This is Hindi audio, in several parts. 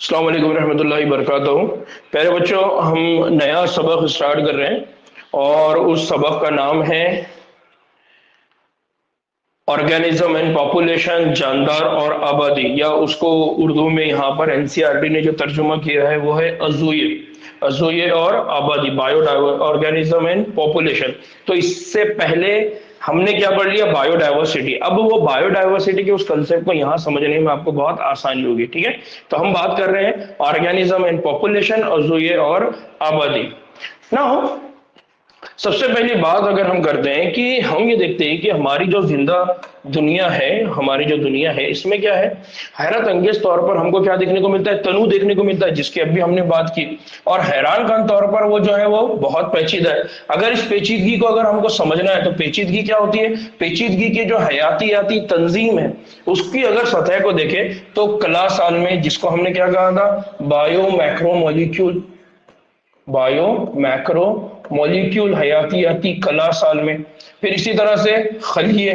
अस्सलाम वालेकुम रहमतुल्लाहि बरकातहू। प्यारे बच्चों, हम नया सबक स्टार्ट कर रहे हैं और उस सबक का नाम है ऑर्गेनिज्म एंड पॉपुलेशन, जानदार और आबादी, या उसको उर्दू में यहाँ पर एनसीईआरटी ने जो तर्जुमा किया है वो है अज़ूये। अज़ूये और आबादी, बायोडाइवर ऑर्गेनिज्म एंड पॉपुलेशन। तो इससे पहले हमने क्या पढ़ लिया? बायोडाइवर्सिटी। अब वो बायोडाइवर्सिटी के उस कंसेप्ट को यहाँ समझने में आपको बहुत आसानी होगी। ठीक है, तो हम बात कर रहे हैं ऑर्गेनिज्म एंड पॉपुलेशन, अज़ूये और आबादी। नाउ सबसे पहली बात अगर हम करते हैं कि हम ये देखते हैं कि हमारी जो जिंदा दुनिया है, हमारी जो दुनिया है, इसमें क्या है? हैरत अंगेज तौर पर हमको क्या देखने को मिलता है? तनु देखने को मिलता है, जिसकी अभी हमने बात की। और हैरान खान तौर पर वो जो है वो बहुत पेचीदा है। अगर इस पेचीदगी को अगर हमको समझना है तो पेचीदगी क्या होती है? पेचीदगी की जो हयातियाती तंजीम है उसकी अगर सतह को देखें तो कला साल में जिसको हमने क्या कहा था? Bio macro molecule, bio macro molecule, हयातियाती कला साल में। फिर इसी तरह से खलिए,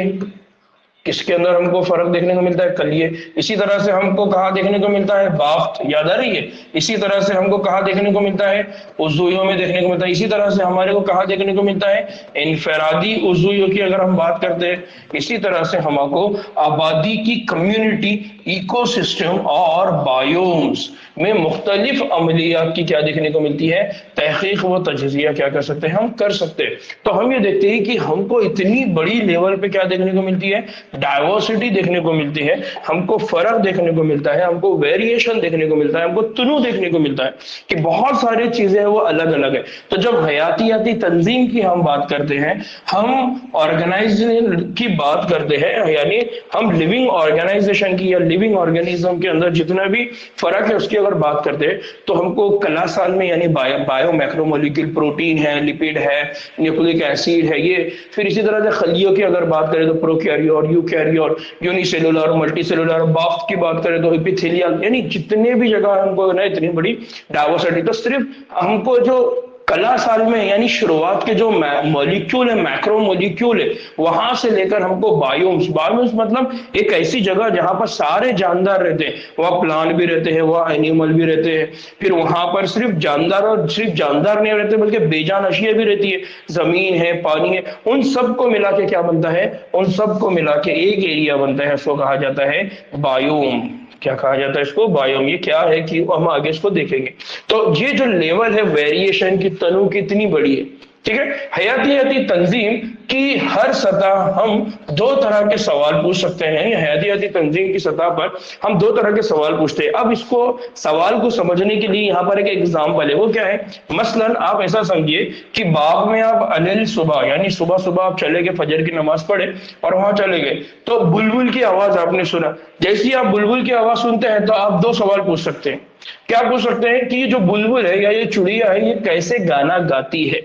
किसके अंदर हमको फर्क देखने को मिलता है? कलिए। इसी तरह से हमको कहाँ देखने को मिलता है? बाफ्त, याद आ रही है? इसी तरह से हमको कहाँ देखने को मिलता है? उज़ुयों में देखने को मिलता है। इसी तरह से हमारे को कहाँ देखने को मिलता है? इनफरादी उज़ुयों की अगर हम बात करते हैं। इसी तरह से हमको आबादी की कम्युनिटी, इकोसिस्टम और बायोम्स में मुख्तलिफ अमलियात की क्या देखने को मिलती है? तहकीक व तजज़िया क्या कर सकते हैं? हम कर सकते हैं। तो हम ये देखते हैं कि हमको इतनी बड़ी लेवल पे क्या देखने को मिलती है? डाइवर्सिटी देखने को मिलती है, हमको फर्क देखने को मिलता है, हमको वेरिएशन देखने को मिलता है, हमको तुनु देखने को मिलता है कि बहुत सारी चीजें हैं वो अलग अलग है। तो जब हयातियाती तंजीम की हम बात करते हैं, हम ऑर्गेनाइजेशन की बात करते हैं, यानी हम लिविंग ऑर्गेनाइजेशन की या लिविंग ऑर्गेनिज्म के अंदर जितना भी फर्क है उसकी अगर बात करते हैं तो हमको कला साल में यानी बायो मैक्रोमोलिक्यूल, प्रोटीन है, लिपिड है, न्यूक्लिक एसिड है, ये। फिर इसी तरह से खलियों की अगर बात करें तो प्रोकैरियोट, यूकैरियोट, यूनिसेलुलर, मल्टीसेलुलर। बाफ्त की बात करें तो एपिथेलियल, यानी जितने भी जगह हमको ना इतनी बड़ी डाइवर्सिटी। तो सिर्फ हमको जो कला साल में यानी शुरुआत के जो मॉलिक्यूल है, मैक्रो मॉलिक्यूल है, वहां से लेकर हमको बायोम्स, बायोम्स मतलब एक ऐसी जगह जहां पर सारे जानदार रहते हैं, वहां प्लांट भी रहते हैं, वहां एनिमल भी रहते हैं। फिर वहां पर सिर्फ जानदार, और सिर्फ जानदार नहीं रहते बल्कि बेजान अशिया भी रहती है, जमीन है, पानी है। उन सबको मिला के क्या बनता है? उन सबको मिला के एक एरिया बनता है, उसको कहा जाता है बायोम। क्या कहा जाता है इसको? बायोम। ये क्या है कि हम आगे इसको देखेंगे। तो ये जो लेवल है वेरिएशन की, तनु कितनी बड़ी है। ठीक है, हयातियाती तंजीम की हर सतह हम दो तरह के सवाल पूछ सकते हैं। हयातियाती तंजीम की सतह पर हम दो तरह के सवाल पूछते हैं। अब इसको सवाल को समझने के लिए यहाँ पर एक एग्जाम्पल है। वो क्या है? मसलन आप ऐसा समझिए कि बाग में आप अनिल सुबह, यानी सुबह सुबह आप चले गए, फजर की नमाज पढ़े और वहां चले गए, तो बुलबुल की आवाज आपने सुना। जैसे ही आप बुलबुल की आवाज सुनते हैं तो आप दो सवाल पूछ सकते हैं। क्या पूछ सकते हैं कि ये जो बुलबुल है या ये चिड़िया है, ये कैसे गाना गाती है,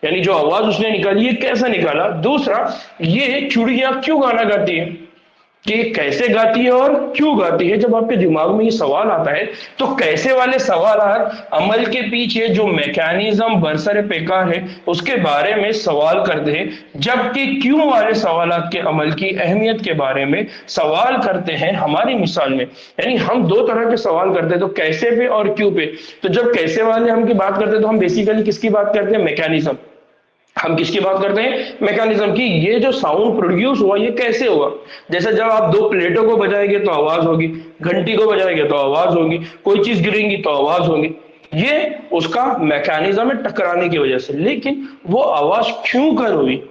यानी जो आवाज उसने निकाली है कैसे निकाला। दूसरा, ये चिड़िया क्यों गाना गाती है, कि कैसे गाती है और क्यों गाती है। जब आपके दिमाग में ये सवाल आता है तो कैसे वाले सवाल अमल के पीछे जो मैकेनिज्म बरसर पेकार है उसके बारे में सवाल करते हैं, जबकि क्यों वाले सवालात के अमल की अहमियत के बारे में सवाल करते हैं। हमारी मिसाल में यानी हम दो तरह के सवाल करते हैं, तो कैसे पे और क्यों पे। तो जब कैसे वाले हम की बात करते हैं तो हम बेसिकली किसकी बात करते हैं? मैकेनिज्म। हम किसकी बात करते हैं? मैकेनिज्म की। ये जो साउंड प्रोड्यूस हुआ ये कैसे हुआ? जैसे जब आप दो प्लेटों को बजाएंगे तो आवाज होगी, घंटी को बजाएंगे तो आवाज होगी, कोई चीज गिरेंगी तो आवाज होगी। ये उसका मैकेनिज्म है, टकराने की वजह से। लेकिन वो आवाज क्यों कर हुई,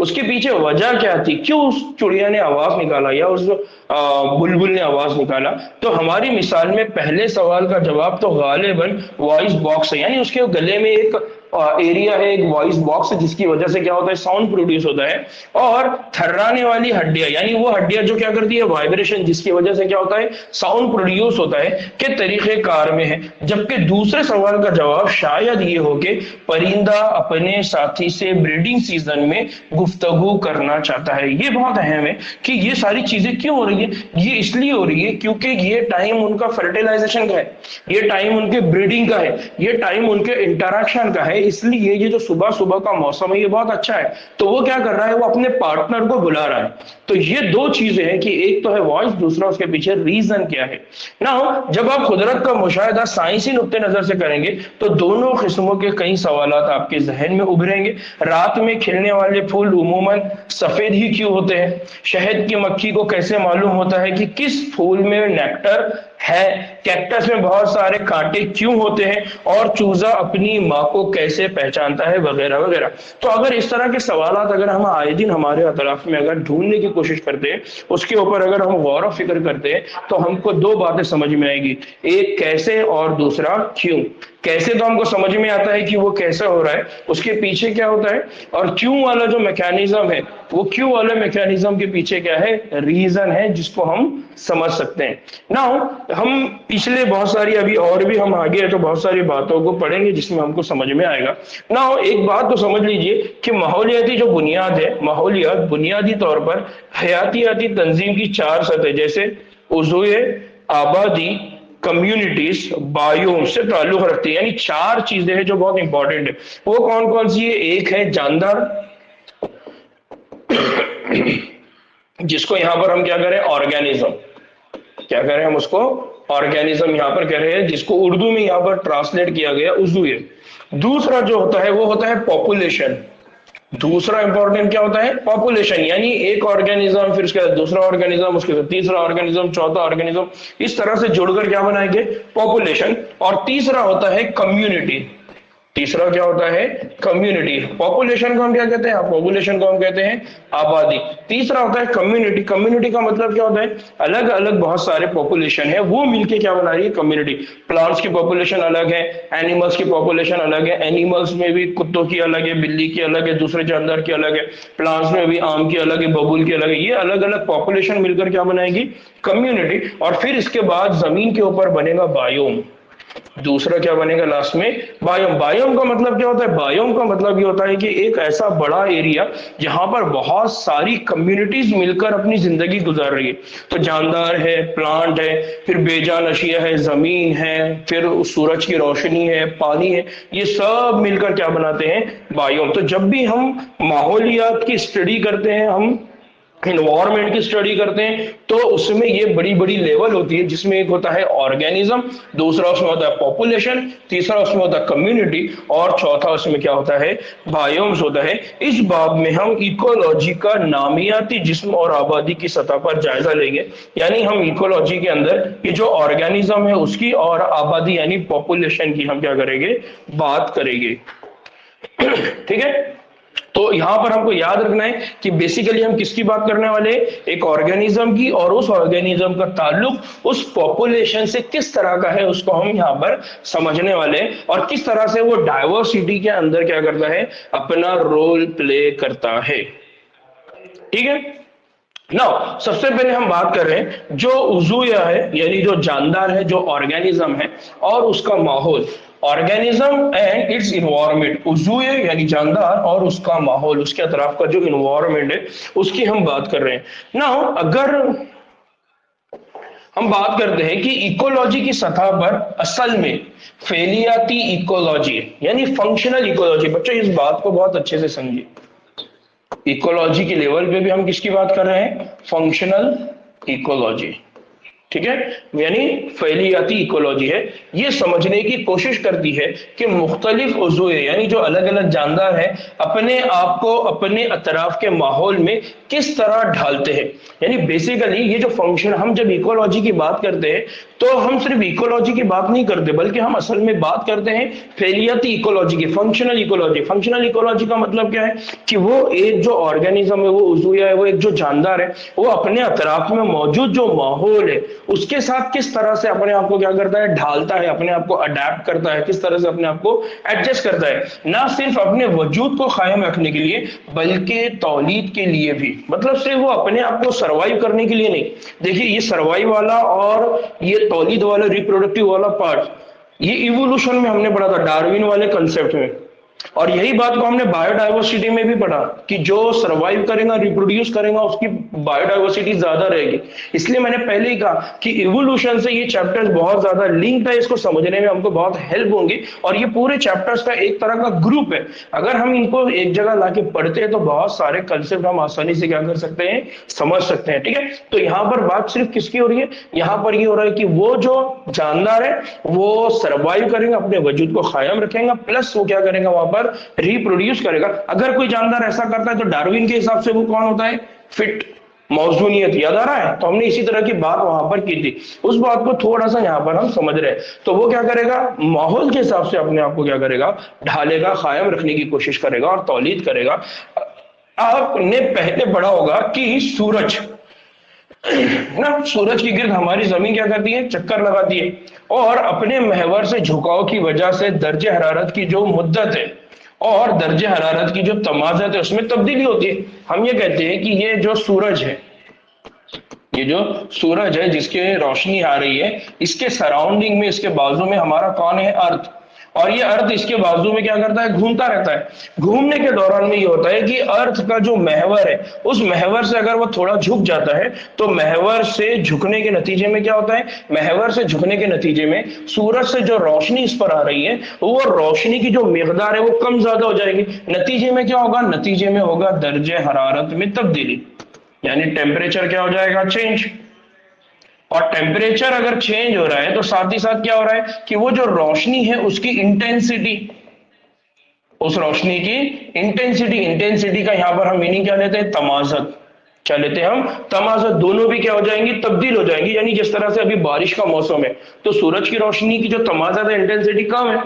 उसके पीछे वजह क्या थी, क्यों उस चिड़िया ने आवाज निकाला या उस बुलबुल ने आवाज निकाला। तो हमारी मिसाल में पहले सवाल का जवाब तो गालिबन वॉइस बॉक्स है, यानी उसके गले में एक एरिया है, एक वॉइस बॉक्स है, जिसकी वजह से क्या होता है? साउंड प्रोड्यूस होता है। और थर्राने वाली हड्डियां, यानी वो हड्डियां जो क्या करती है? वाइब्रेशन, जिसकी वजह से क्या होता है? साउंड प्रोड्यूस होता है, के तरीके कार में है। जबकि दूसरे सवाल का जवाब शायद ये हो कि परिंदा अपने साथी से ब्रीडिंग सीजन में गुफ्तगू करना चाहता है। ये बहुत अहम है कि ये सारी चीजें क्यों हो रही है। ये इसलिए हो रही है क्योंकि ये टाइम उनका फर्टिलाइजेशन का है, ये टाइम उनके ब्रीडिंग का है, ये टाइम उनके इंटरेक्शन का है, है, इसलिए ये जो सुबह सुबह का मौसम है ये बहुत अच्छा है। तो वो क्या कर रहा है, वो अपने पार्टनर को बुला रहा है। तो ये दो चीजें हैं कि एक तो है वॉइस, दूसरा उसके पीछे रीजन क्या है ना। जब आप कुदरत का मुशाहिदा साइंसी नुक्ते नजर से करेंगे तो दोनों किस्मों के कई सवालात आपके जहन में उभरेंगे। रात में खिलने वाले फूल उमूमन सफेद ही क्यों होते हैं? शहद की मक्खी को कैसे मालूम होता है कि किस फूल में नेक्टर है? कैक्टस में बहुत सारे कांटे क्यों होते हैं? और चूजा अपनी माँ को कैसे पहचानता है? वगैरह वगैरह। तो अगर इस तरह के सवालात अगर हम आए दिन हमारे अतराफ में अगर ढूंढने की कोशिश करते हैं, उसके ऊपर अगर हम गौर व फिक्र करते हैं, तो हमको दो बातें समझ में आएगी, एक कैसे और दूसरा क्यों। कैसे तो हमको समझ में आता है कि वो कैसे हो रहा है, उसके पीछे क्या होता है, और क्यों वाला जो मैकेनिज्म है, वो क्यों वाले मैकेनिज्म के पीछे क्या है, रीजन है, जिसको हम समझ सकते हैं ना। हम पिछले बहुत सारी, अभी और भी हम आगे है तो बहुत सारी बातों को पढ़ेंगे जिसमें हमको समझ में आएगा ना। एक बात तो समझ लीजिए कि माहौलियाती जो बुनियाद है, माहौलियात बुनियादी तौर पर हयातियाती तंजीम की चार सतह जैसे उज़ूए, आबादी, कम्युनिटीज, बायोम से ताल्लुक रखती है। यानी चार चीजें हैं जो बहुत इंपॉर्टेंट है। वो कौन कौन सी है? एक है जानदार, जिसको यहां पर हम क्या करें, ऑर्गेनिज्म। क्या करें हम उसको? ऑर्गेनिज्म यहां पर कह रहे हैं, जिसको उर्दू में यहां पर ट्रांसलेट किया गया उज़ूए। दूसरा जो होता है वो होता है पॉपुलेशन। दूसरा इंपॉर्टेंट क्या होता है? पॉपुलेशन। यानी एक ऑर्गेनिज्म, फिर उसके बाद दूसरा ऑर्गेनिज्म, उसके बाद तीसरा ऑर्गेनिज्म, चौथा ऑर्गेनिज्म, इस तरह से जुड़कर क्या बनाएंगे? पॉपुलेशन। और तीसरा होता है कम्युनिटी। तीसरा क्या होता है? कम्युनिटी। पॉपुलेशन को हम क्या कहते हैं? पॉपुलेशन को हम कहते हैं आबादी। तीसरा होता है कम्युनिटी। कम्युनिटी का मतलब क्या होता है? अलग अलग बहुत सारे पॉपुलेशन है, वो मिलके क्या बना रही है? कम्युनिटी। प्लांट्स की पॉपुलेशन अलग है, एनिमल्स की पॉपुलेशन अलग है। एनिमल्स में भी कुत्तों की अलग है, बिल्ली की अलग है, दूसरे जानदार की अलग है। प्लांट्स में भी आम की अलग है, बबूल की अलग है। ये अलग अलग पॉपुलेशन मिलकर क्या बनाएगी? कम्युनिटी। और फिर इसके बाद जमीन के ऊपर बनेगा बायोम। दूसरा क्या बनेगा लास्ट में? बायोम। बायोम का मतलब क्या होता है? बायोम का मतलब ये होता है कि एक ऐसा बड़ा एरिया जहां पर बहुत सारी कम्युनिटीज मिलकर अपनी जिंदगी गुजार रही है। तो जानदार है, प्लांट है, फिर बेजान अशिया है, जमीन है, फिर सूरज की रोशनी है, पानी है, ये सब मिलकर क्या बनाते हैं? बायोम। तो जब भी हम माहौलियात की स्टडी करते हैं, हम इन्वायरमेंट की स्टडी करते हैं, तो उसमें ये बड़ी बड़ी लेवल होती है, जिसमें एक होता है ऑर्गेनिज्म, दूसरा उसमें होता है पॉपुलेशन, तीसरा उसमें होता है कम्युनिटी, और चौथा उसमें क्या होता है? बायोम्स होता है। इस बाब में हम इकोलॉजी का नामियाती जिस्म और आबादी की सतह पर जायजा लेंगे। यानी हम इकोलॉजी के अंदर ये जो ऑर्गेनिज्म है उसकी और आबादी यानी पॉपुलेशन की हम क्या करेंगे? बात करेंगे। ठीक है। तो यहां पर हमको याद रखना है कि बेसिकली हम किसकी बात करने वाले हैं? एक ऑर्गेनिज्म की, और उस ऑर्गेनिज्म का ताल्लुक उस पॉपुलेशन से किस तरह का है उसको हम यहां पर समझने वाले हैं, और किस तरह से वो डाइवर्सिटी के अंदर क्या करता है? अपना रोल प्ले करता है। ठीक है। नाउ सबसे पहले हम बात कर रहे हैं जो उज़ूया है, यानी जो जानदार है, जो ऑर्गेनिज्म है और उसका माहौल। Organism and its environment. उज़ूया यानी जानदार और उसका माहौल, उसके अतराफ का जो इन्वायरमेंट है उसकी हम बात कर रहे हैं। नाउ अगर हम बात करते हैं कि इकोलॉजी की सतह पर असल में फेलियाती इकोलॉजी यानी फंक्शनल इकोलॉजी, बच्चों इस बात को बहुत अच्छे से समझिए। इकोलॉजी के लेवल पे भी हम किसकी बात कर रहे हैं? Functional ecology. ठीक है। यानी फैलियाती इकोलॉजी है, ये समझने की कोशिश करती है कि मुख्तलिफ उज़ूए यानी जो अलग अलग जानदार है अपने आप को अपने अतराफ के माहौल में किस तरह ढालते हैं। यानी बेसिकली ये जो फंक्शन, हम जब इकोलॉजी की बात करते हैं तो हम सिर्फ इकोलॉजी की बात नहीं करते, बल्कि हम असल में बात करते हैं फैलियाती इकोलॉजी की, फंक्शनल इकोलॉजी। फंक्शनल इकोलॉजी का मतलब क्या है कि वो एक जो ऑर्गेनिज्म है, वो उज़ूया है, वो एक जो जानदार है, वो अपने अतराफ में मौजूद जो माहौल है उसके साथ किस तरह से अपने आप को क्या करता है? ढालता है, अपने आप को अडेप्ट करता है, किस तरह से अपने आप को एडजस्ट करता है, ना सिर्फ अपने वजूद को कायम रखने के लिए बल्कि तौलीद के लिए भी। मतलब सिर्फ वो अपने आप को सर्वाइव करने के लिए नहीं। देखिए ये सर्वाइव वाला और ये तौलीद वाला, रिप्रोडक्टिव वाला पार्ट, ये इवोल्यूशन में हमने पढ़ा था, डार्विन वाले कंसेप्ट में। और यही बात को हमने बायोडाइवर्सिटी में भी पढ़ा कि जो सरवाइव करेगा, रिप्रोड्यूस करेगा, उसकी बायोडाइवर्सिटी ज्यादा रहेगी। इसलिए मैंने पहले ही कहा कि इवोल्यूशन से ये चैप्टर्स बहुत ज्यादा लिंक्ड है, इसको समझने में हमको बहुत हेल्प होंगी। और ये पूरे चैप्टर्स का एक तरह का ग्रुप है, अगर हम इनको एक जगह लाके पढ़ते हैं तो बहुत सारे कंसेप्ट हम आसानी से क्या कर सकते हैं, समझ सकते हैं। ठीक है, तो यहाँ पर बात सिर्फ किसकी हो रही है, यहाँ पर ये हो रहा है कि वो जो जानदार है वो सरवाइव करेंगे, अपने वजूद को कायम रखेंगे, प्लस वो क्या करेगा, वहां पर रिप्रोड्यूस करेगा। अगर कोई जानदार ऐसा करता है तो डार्विन के हिसाब से वो कौन होता है, फिट, मौजूनियत। याद आ रहा है, तो हमने इसी तरह की बात वहां पर की थी, उस बात को थोड़ा सा यहाँ पर हम समझ रहे हैं। तो वो क्या करेगा, माहौल के हिसाब से अपने आप को क्या करेगा, ढालेगा, कायम रखने की कोशिश करेगा और तौलीद करेगा। आपने पहले पढ़ा होगा कि सूरज ना, सूरज की गिर्द हमारी जमीन क्या करती है, चक्कर लगाती है, और अपने महवर से झुकाव की वजह से दर्जे हरारत की जो मुद्दत है और दर्जे हरारत की जो तमाज़त है उसमें तब्दीली होती है। हम ये कहते हैं कि ये जो सूरज है, ये जो सूरज है जिसके रोशनी आ रही है, इसके सराउंडिंग में, इसके बाजू में हमारा कौन है, अर्थ। और ये अर्थ इसके बाजू में क्या करता है, घूमता रहता है। घूमने के दौरान में ये होता है कि अर्थ का जो महवर है, उस महवर से अगर वो थोड़ा झुक जाता है तो महवर से झुकने के नतीजे में क्या होता है, महवर से झुकने के नतीजे में सूरज से जो रोशनी इस पर आ रही है, वो रोशनी की जो मिकदार है वो कम ज्यादा हो जाएगी। नतीजे में क्या होगा, नतीजे में होगा दर्जे हरारत में तब्दीली, यानी टेम्परेचर क्या हो जाएगा, चेंज। और टेम्परेचर अगर चेंज हो रहा है तो साथ ही साथ क्या हो रहा है कि वो जो रोशनी है उसकी इंटेंसिटी, उस रोशनी की इंटेंसिटी, इंटेंसिटी का यहां पर हम मीनिंग क्या लेते हैं, तमाज़त। क्या लेते हैं हम, तमाज़त। दोनों भी क्या हो जाएंगी, तब्दील हो जाएंगी। यानी जिस तरह से अभी बारिश का मौसम है तो सूरज की रोशनी की जो तमाज़त है, इंटेंसिटी कम है,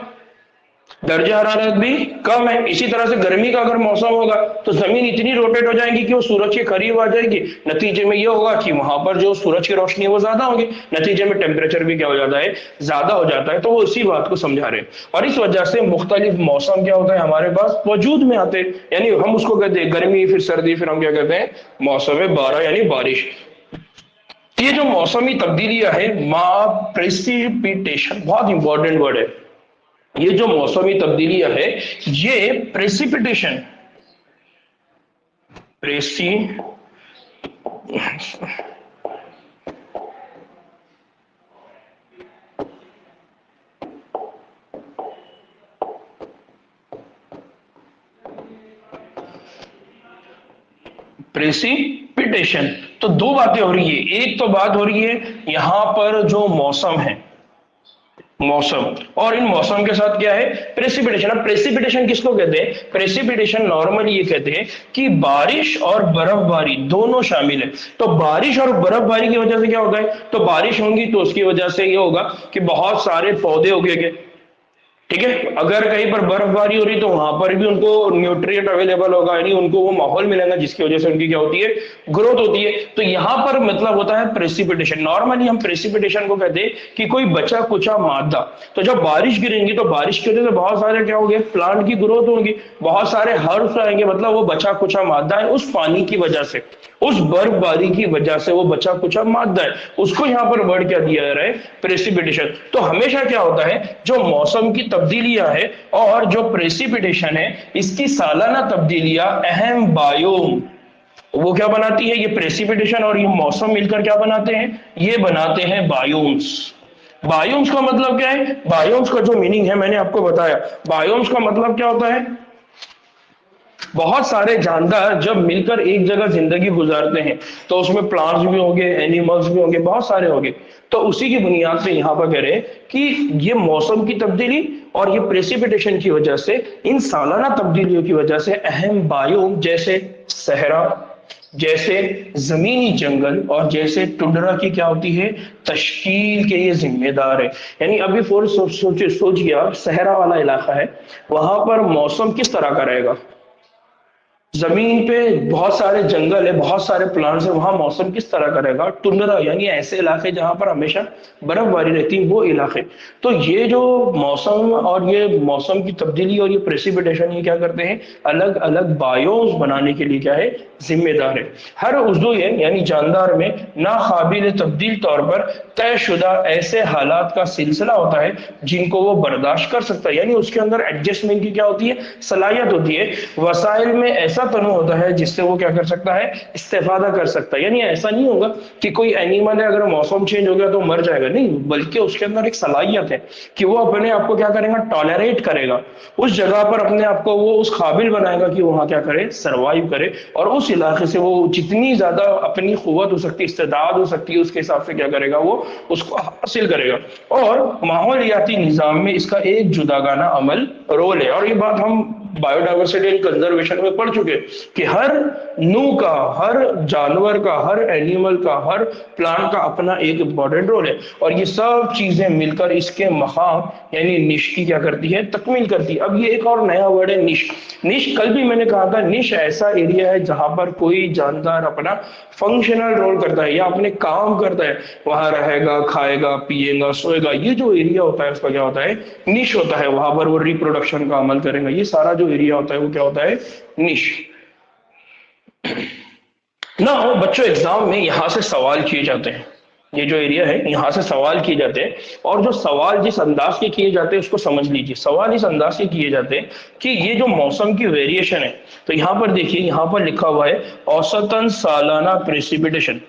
दर्जा हरारत भी कम है। इसी तरह से गर्मी का अगर मौसम होगा तो जमीन इतनी रोटेट हो जाएगी कि वो सूरज के करीब आ जाएगी। नतीजे में ये होगा कि वहां पर जो सूरज की रोशनी है वो ज्यादा होगी, नतीजे में टेम्परेचर भी क्या हो जाता है, ज्यादा हो जाता है। तो वो इसी बात को समझा रहे हैं। और इस वजह से मुख्तलिफ मौसम क्या होता है हमारे पास वजूद में आते हैं। यानी हम उसको कहते हैं गर्मी, फिर सर्दी, फिर हम क्या कहते हैं, मौसम बारह यानी बारिश। ये जो मौसमी तब्दीलियां है, प्रेसिपिटेशन बहुत इंपॉर्टेंट वर्ड है। ये जो मौसमी तब्दीलियां है, ये प्रेसिपिटेशन, प्रेसिपिटेशन। तो दो बातें हो रही है। एक तो बात हो रही है यहां पर जो मौसम है, मौसम, और इन मौसम के साथ क्या है, प्रेसिपिटेशन। अब प्रेसिपिटेशन किसको कहते हैं, प्रेसिपिटेशन नॉर्मली ये कहते हैं कि बारिश और बर्फबारी दोनों शामिल है। तो बारिश और बर्फबारी की वजह से क्या होता है, तो बारिश होगी तो उसकी वजह से ये होगा कि बहुत सारे पौधे उगेंगे। ठीक है, अगर कहीं पर बर्फबारी हो रही तो वहां पर भी उनको न्यूट्रिएंट अवेलेबल होगा, यानी उनको वो माहौल मिलेगा जिसकी वजह से उनकी क्या होती है, ग्रोथ होती है। तो यहां पर मतलब होता है प्रेसिपिटेशन। नॉर्मली हम प्रेसिपिटेशन को कहते हैं कि कोई बचा कुचा मादा। तो जब बारिश गिरेंगी तो बारिश की वजह से बहुत सारे क्या होंगे, प्लांट की ग्रोथ होगी, बहुत सारे हर्ब्स आएंगे, मतलब वो बचा कुचा मादा है उस पानी की वजह से, उस बर्फबारी की वजह से वो बचा कुचा मादा है, उसको यहां पर वर्ड क्या दिया जा रहा है, प्रेसिपिटेशन। तो हमेशा क्या होता है, जो मौसम की तब्दीलियां है और जो प्रेसिपिटेशन है, इसकी सालाना तब्दीलियां अहम बायोम, वो क्या बनाती है, ये प्रेसिपिटेशन और ये मौसम मिलकर क्या बनाते हैं, ये बनाते हैं बायोम्स। बायोम्स का मतलब क्या है, बायोम्स का जो मीनिंग है मैंने आपको बताया। बायोम्स का मतलब क्या होता है, बहुत सारे जानदार जब मिलकर एक जगह जिंदगी गुजारते हैं तो उसमें प्लांट्स भी होंगे, एनिमल्स भी होंगे, बहुत सारे होंगे। तो उसी की बुनियाद पे यहाँ पर कह रहे हैं कि ये मौसम की तब्दीली और ये प्रेसिपिटेशन की वजह से, इन सालाना तब्दीलियों की वजह से अहम बायोम जैसे सहरा, जैसे जमीनी जंगल और जैसे टुंड्रा की क्या होती है, तश्कील के ये जिम्मेदार है। यानी अभी फोर सोचिए आप, सहरा वाला इलाका है, वहां पर मौसम किस तरह का रहेगा, जमीन पे बहुत सारे जंगल है, बहुत सारे प्लांट्स है, वहां मौसम किस तरह का रहेगा? टुंड्रा, यानी ऐसे इलाके जहां पर हमेशा बर्फबारी रहती है, वो इलाके। तो ये जो मौसम और ये मौसम की तब्दीली और ये प्रेसिपिटेशन, ये क्या करते हैं? अलग अलग बायोम्स बनाने के लिए क्या है? जिम्मेदार है। हर उज़्व यानी जानदार में नाकाबिल तब्दील तौर पर तयशुदा ऐसे हालात का सिलसिला होता है जिनको वो बर्दाश्त कर सकता है, यानी उसके अंदर एडजस्टमेंट की क्या होती है? सलाहियत होती है। वसाइल में ऐसा तनु होता है जिससे वो क्या कर सकता है? इस्तेफादा कर सकता है। यानी ऐसा नहीं होगा कि कोई एनिमल है अगर मौसम चेंज हो गया तो मर जाएगा, नहीं, बल्कि उसके अंदर एक सलाहियत है कि वो अपने आप को क्या करेगा? टॉलरेट करेगा, उस जगह पर अपने आप को वो उस काबिल बनाएगा कि वहां क्या करे? सरवाइव करे, और उस इलाके से वो जितनी ज्यादा अपनी कुव्वत हो सकती है, इस्तेदाद हो सकती है, उसके हिसाब से क्या करेगा? वो उसको हासिल करेगा। और माहौलियाती निजाम में इसका एक जुदागाना अमल रोल है। और ये बात हम बायोडाइवर्सिटी एंड कंजर्वेशन में पढ़ चुके कि हर नू का, हर जानवर का, हर एनिमल का, हर प्लांट का अपना एक इंपॉर्टेंट रोल है, और ये सब चीजें मिलकर इसके मकाम यानी निश की क्या करती है? तकमील करती है। अब ये एक और नया वर्ड है, निश। निश कल भी मैंने कहा था, निश ऐसा एरिया है जहां पर कोई जानदार अपना फंक्शनल रोल करता है या अपने काम करता है, वहां रहेगा, खाएगा, पिएगा, सोएगा। ये जो एरिया होता है उसका क्या होता है? निश होता है। वहां पर वो रिप्रोडक्शन का अमल करेगा। ये सारा जो एरिया होता है वो क्या होता है? निश। ना हो बच्चों, एग्जाम में यहां से सवाल किए जाते हैं। ये जो एरिया है यहां से सवाल किए जाते हैं, और जो सवाल जिस अंदाज के किए जाते हैं उसको समझ लीजिए। सवाल इस अंदाज से किए जाते हैं कि ये जो मौसम की वेरिएशन है, तो यहां पर देखिए, यहां पर लिखा हुआ है औसतन सालाना प्रेसिपिटेशन,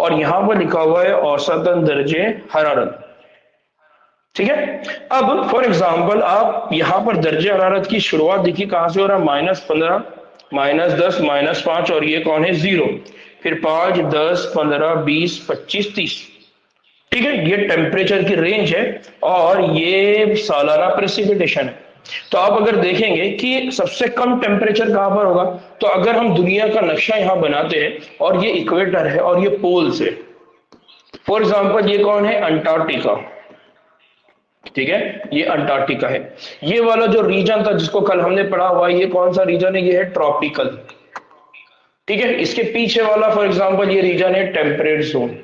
और यहां पर लिखा हुआ है औसतन दर्जे हरारत। ठीक है। अब फॉर एग्जाम्पल आप यहां पर दर्जे हरारत की शुरुआत देखिए कहां से हो रहा है? -15, -10, -5, और ये कौन है? 0। फिर 5, 10, 15, 20, 25, 30। ठीक है, ये टेम्परेचर की रेंज है और ये सालाना प्रेसिपिटेशन है। तो आप अगर देखेंगे कि सबसे कम टेम्परेचर कहां पर होगा, तो अगर हम दुनिया का नक्शा यहां बनाते हैं और ये इक्वेटर है और ये पोल्स है, फॉर एग्जाम्पल ये कौन है? अंटार्कटिका। ठीक है, ये अंटार्कटिका है। ये वाला जो रीजन था जिसको कल हमने पढ़ा हुआ, ये कौन सा रीजन है? ये है ट्रॉपिकल। ठीक है, इसके पीछे वाला फॉर एग्जांपल ये रीजन है टेम्परेट जोन।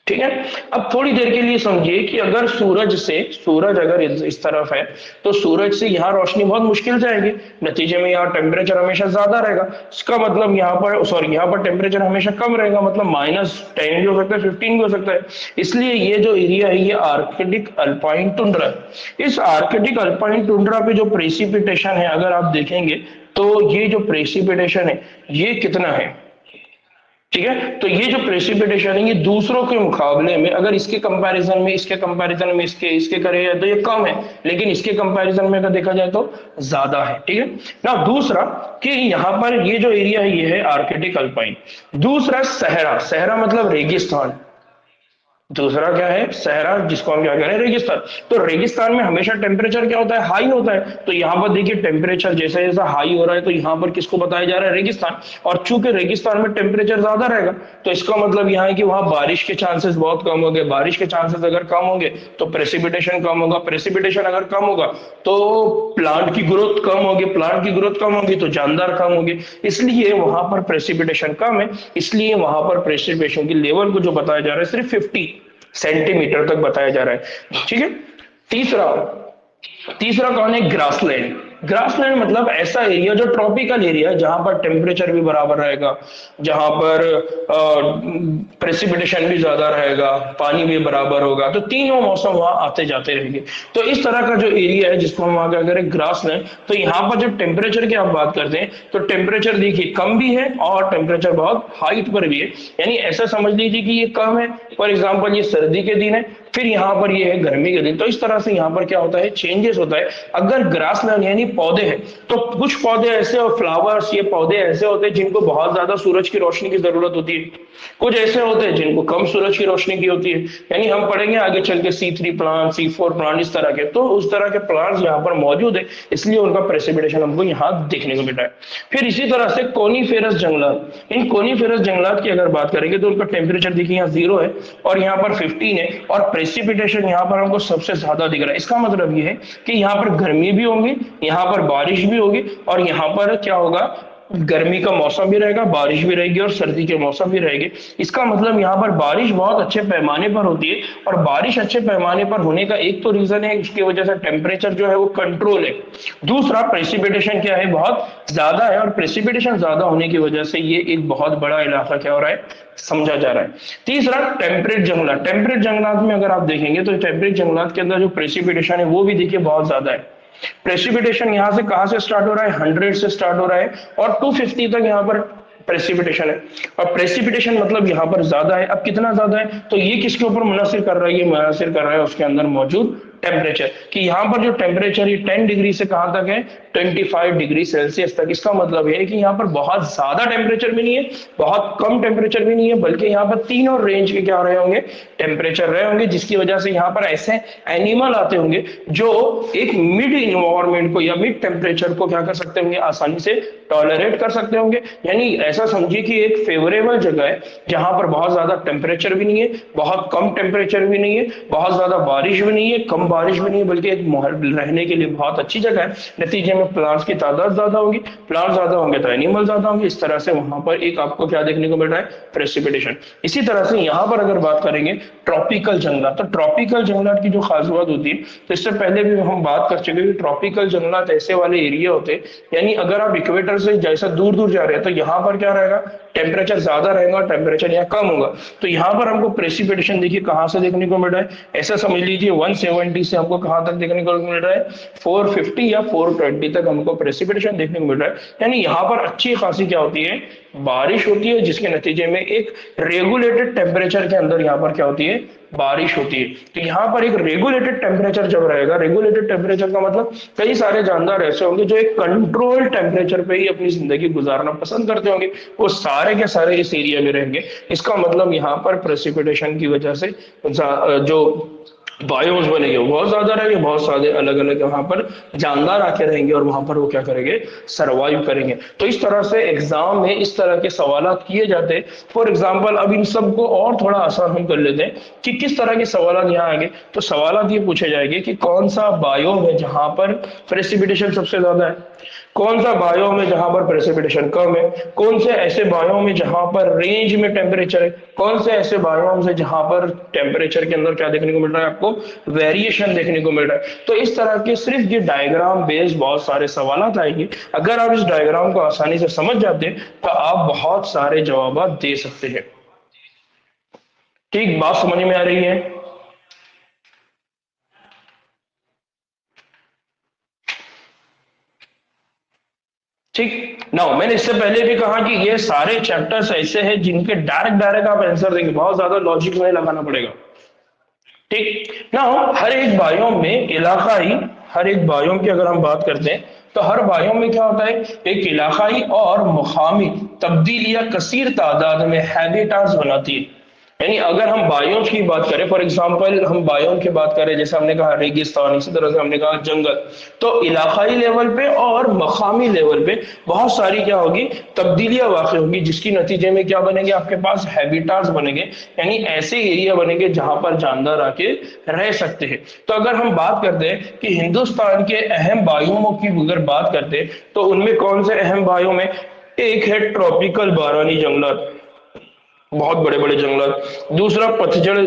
ठीक है। अब थोड़ी देर के लिए समझिए कि अगर सूरज अगर इस तरफ है तो सूरज से यहाँ रोशनी बहुत मुश्किल से आएगी, नतीजे में यहाँ टेम्परेचर हमेशा ज्यादा रहेगा। इसका मतलब यहाँ पर, सॉरी, यहाँ पर टेम्परेचर हमेशा कम रहेगा, मतलब -10 भी हो सकता है, 15 भी हो सकता है। इसलिए ये जो एरिया है ये आर्कटिक अल्पाइन टुंड्रा है। इस आर्कटिक अल्पाइन टुंड्रा पे जो प्रेसिपिटेशन है अगर आप देखेंगे तो ये जो प्रेसिपिटेशन है ये कितना है? ठीक है, तो ये जो प्रेसिपिटेशन है ये दूसरों के मुकाबले में, अगर इसके कंपैरिजन में, इसके करे तो ये कम है, लेकिन इसके कंपैरिजन में अगर देखा जाए तो ज्यादा है। ठीक है ना। दूसरा कि यहाँ पर ये जो एरिया है ये है आर्कटिक अल्पाइन। दूसरा सहरा, सहरा मतलब रेगिस्तान। दूसरा क्या है? सहरा, जिसको हम क्या कह रहे हैं? रेगिस्तान। तो रेगिस्तान में हमेशा टेम्परेचर क्या होता है? हाई होता है। तो यहाँ पर देखिए टेम्परेचर जैसे जैसा हाई हो रहा है तो यहाँ पर किसको बताया जा रहा है? रेगिस्तान। और चूंकि रेगिस्तान में टेम्परेचर ज्यादा रहेगा तो इसका मतलब यहाँ है कि वहां बारिश के चांसेस बहुत कम होंगे। बारिश के चांसेस अगर कम होंगे तो प्रेसिपिटेशन कम होगा। प्रेसिपिटेशन अगर कम होगा तो प्लांट की ग्रोथ कम होगी। प्लांट की ग्रोथ कम होगी तो जानदार कम होगी। इसलिए वहां पर प्रेसिपिटेशन कम है, इसलिए वहां पर प्रेसिपिटेशन की लेवल को जो बताया जा रहा है सिर्फ 50 सेंटीमीटर तक बताया जा रहा है। ठीक है। तीसरा तीसरा कौन है? ग्रासलैंड। ग्रासलैंड मतलब ऐसा एरिया जो ट्रॉपिकल एरिया है जहां पर टेम्परेचर भी बराबर रहेगा, जहां पर प्रेसिपिटेशन भी ज्यादा रहेगा, पानी भी बराबर होगा, तो तीनों मौसम वहां आते जाते रहेंगे। तो इस तरह का जो एरिया है जिसको हम क्या करें? ग्रासलैंड। तो यहाँ पर जब टेम्परेचर की आप बात करते हैं तो टेम्परेचर देखिए कम भी है और टेम्परेचर बहुत हाइट पर भी है, यानी ऐसा समझ लीजिए कि ये कम है। फॉर एग्जाम्पल ये सर्दी के दिन है, फिर यहाँ पर ये है गर्मी के दिन। तो इस तरह से यहाँ पर क्या होता है? चेंजेस होता है। अगर ग्रासलैंड यानी पौधे हैं तो कुछ पौधे ऐसे और फ्लावर्स, ये पौधे ऐसे होते हैं जिनको बहुत ज्यादा सूरज की रोशनी की जरूरत होती है। कुछ ऐसे होते हैं जिनको कम सूरज की रोशनी की होती है, यानी हम पढ़ेंगे आगे चल के C3 प्लांट, C4 प्लांट, इस तरह के। तो उस तरह के प्लांट्स यहाँ पर मौजूद है, इसलिए उनका प्रेसिपिटेशन हमको यहाँ देखने को मिला है। फिर इसी तरह से कोनीफेरस जंगलात। इन कोनीफेरस जंगलात की अगर बात करेंगे तो उनका टेम्परेचर देखिए यहाँ 0 है और यहाँ पर 15 है, और प्रेसिपिटेशन यहाँ पर हमको सबसे ज्यादा दिख रहा है। इसका मतलब ये है कि यहाँ पर गर्मी भी होगी, यहाँ पर बारिश भी होगी, और यहाँ पर क्या होगा? गर्मी का मौसम भी रहेगा, बारिश भी रहेगी और सर्दी के मौसम भी रहेंगे। इसका मतलब यहाँ पर बारिश बहुत अच्छे पैमाने पर होती है, और बारिश अच्छे पैमाने पर होने का एक तो रीजन है, उसकी वजह से टेम्परेचर जो है वो कंट्रोल है। दूसरा, प्रेसिपिटेशन क्या है, बहुत ज्यादा है, और प्रेसिपिटेशन ज्यादा होने की वजह से ये एक बहुत बड़ा इलाका क्या हो रहा है, समझा जा रहा है। तीसरा, टेम्परेट जंगलात। टेम्परेट जंगलात में अगर आप देखेंगे तो टेम्परेट जंगलात के अंदर जो प्रेसिपिटेशन है वो भी देखिए बहुत ज्यादा है। प्रेसिपिटेशन यहां से कहां से स्टार्ट हो रहा है, 100 से स्टार्ट हो रहा है और 250 तक यहाँ पर प्रेसिपिटेशन है। और प्रेसिपिटेशन मतलब यहाँ पर ज्यादा है। अब कितना ज्यादा है, तो ये किसके ऊपर मुनसिर कर रहा है, ये मुनसिर कर रहा है उसके अंदर मौजूद टेम्परेचर, कि यहाँ पर जो टेम्परेचर ये 10 डिग्री से कहां तक है, 25 डिग्री सेल्सियस तक। इसका मतलब है कि यहाँ पर बहुत ज्यादा टेम्परेचर भी नहीं है, बहुत कम टेम्परेचर भी नहीं है, बल्कि यहाँ पर तीनों रेंज के क्या रहे होंगे, टेम्परेचर रहे होंगे, जिसकी वजह से यहाँ पर ऐसे एनिमल आते होंगे जो एक मिड इन्वायरमेंट को या मिड टेम्परेचर को क्या कर सकते होंगे, आसानी से टॉलरेट कर सकते होंगे। यानी ऐसा समझिए कि एक फेवरेबल जगह है जहां पर बहुत ज्यादा टेम्परेचर भी नहीं है, बहुत कम टेम्परेचर भी नहीं है, बहुत ज्यादा बारिश भी नहीं है, कम बारिश भी नहीं है, बल्कि एक रहने के लिए बहुत अच्छी जगह है। नतीजे में प्लांट्स की तादाद ज्यादा होगी, प्लांट ज्यादा होंगे तो एनिमल ज्यादा होंगे। इस तरह से वहां पर एक आपको क्या देखने को मिल रहा है, प्रेसिपिटेशन। इसी तरह से यहां पर अगर बात करेंगे ट्रॉपिकल जंगलात, तो ट्रॉपिकल जंगलात की जो खास बात होती है, तो इससे पहले भी हम बात कर चुके हैं कि ट्रॉपिकल जंगलात ऐसे वाले एरिया होते हैं, यानी अगर आप इक्वेटर से जैसा दूर दूर जा रहे हैं तो यहाँ पर क्या रहेगा, टेम्परेचर ज्यादा रहेगा, टेम्परेचर यहाँ कम होगा। तो यहाँ पर हमको प्रेसिपिटेशन देखिए कहां से देखने को मिल रहा है, ऐसा समझ लीजिए 170 से हमको कहां तक देखने को मिल रहा है, 450 या 420 तक हमको प्रेसिपिटेशन देखने को मिल रहा है। यानी यहाँ पर अच्छी खासी क्या होती है, बारिश होती है, जिसके नतीजे में एक रेगुलेटेड टेम्परेचर के अंदर यहाँ पर क्या होती है, बारिश होती है। तो यहाँ पर एक रेगुलेटेड टेम्परेचर जब रहेगा, रेगुलेटेड टेम्परेचर का मतलब कई सारे जानदार ऐसे होंगे जो एक कंट्रोल टेम्परेचर पे ही अपनी जिंदगी गुजारना पसंद करते होंगे, वो सारे के सारे इस एरिया में रहेंगे। इसका मतलब यहाँ पर प्रेसिपिटेशन की वजह से जो बायोम्स बनेंगे वो बहुत ज्यादा रहेंगे, बहुत सारे अलग अलग वहां पर जानदार आके रहेंगे और वहां पर वो क्या करेंगे, सरवाइव करेंगे। तो इस तरह से एग्जाम में इस तरह के सवाल किए जाते हैं। फॉर एग्जाम्पल अब इन सबको और थोड़ा आसान हम कर लेते हैं कि किस तरह के सवाल यहाँ आएंगे। तो सवाल ये पूछे जाएंगे कि कौन सा बायोम है जहां पर प्रेसिपिटेशन सबसे ज्यादा है, कौन सा बायोम है जहां पर प्रेसिपिटेशन कम है, कौन से ऐसे बायोम है जहां पर रेंज में टेम्परेचर है, कौन से ऐसे बायोम है जहां पर टेम्परेचर के अंदर क्या देखने को मिल रहा है, आपको वेरिएशन देखने को मिल रहा है। तो इस तरह के सिर्फ ये डायग्राम बेस्ड बहुत सारे सवाल आएंगे। अगर आप इस डायग्राम को आसानी से समझ जाते हैं तो आप बहुत सारे जवाब दे सकते हैं। ठीक, बात समझ में आ रही है? ठीक ना, मैंने इससे पहले भी कहा कि ये सारे चैप्टर्स ऐसे हैं जिनके डायरेक्ट डायरेक्ट आप आंसर देंगे, बहुत ज्यादा लॉजिक नहीं लगाना पड़ेगा। ठीक ना, हर एक बायोम में इलाकाई, हर एक बायोम की अगर हम बात करते हैं तो हर बायोम में क्या होता है, एक इलाकाई और मुकामी तब्दीलियां कसीर तादाद में हैबिटाट्स बनाती है। यानी अगर हम बायोम्स की बात करें, फॉर एग्जांपल हम बायोम की बात करें, जैसे हमने कहा रेगिस्तान, इसी तरह से हमने कहा जंगल, तो इलाकाई लेवल पे और मकामी लेवल पे बहुत सारी क्या होगी, तब्दीलियां वाक़ होगी, जिसकी नतीजे में क्या बनेंगे, आपके पास हैबिटाट्स बनेंगे, यानी ऐसे एरिया बनेंगे जहां पर जानदार आके रह सकते हैं। तो अगर हम बात करते हैं कि हिंदुस्तान के अहम बायोमों की अगर बात करते हैं तो उनमें कौन से अहम बायोम है, एक है ट्रॉपिकल बारानी जंगलात, बहुत बड़े बड़े जंगलात। दूसरा पतझड़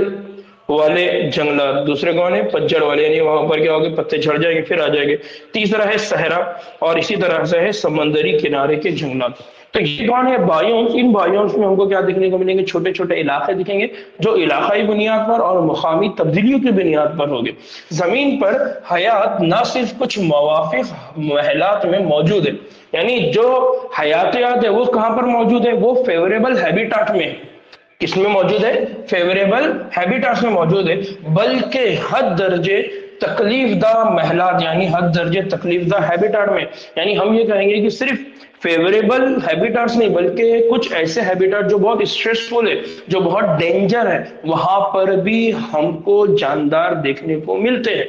वाले जंगलात, दूसरे कौन है, पतझड़ वाले, यानी वहां पर क्या होगा, पत्ते झड़ जाएंगे फिर आ जाएंगे। तीसरा है सहरा, और इसी तरह से है समंदरी किनारे के जंगलात। तो ये कौन है, बायोम्स। इन बायोम्स में हमको क्या देखने को मिलेंगे, छोटे छोटे इलाके दिखेंगे जो इलाकाई बुनियाद पर और मुकामी तब्दीलियों की बुनियाद पर होंगे। जमीन पर हयात न सिर्फ कुछ मवाफिक महलात में मौजूद है, यानी जो हयातियात है वो कहां पर मौजूद है, वो फेवरेबल हैबिटाट में है। किसमें मौजूद है, फेवरेबल हैबिटाट्स में मौजूद है, बल्कि हद दर्जे तकलीफदा महलात, यानी हद दर्जे तकलीफदा हैबिटाट में। यानी हम ये कहेंगे कि सिर्फ फेवरेबल हैबिटाट्स नहीं, बल्कि कुछ ऐसे हैबिटाट जो बहुत स्ट्रेसफुल है, जो बहुत डेंजर है, वहां पर भी हमको जानदार देखने को मिलते हैं।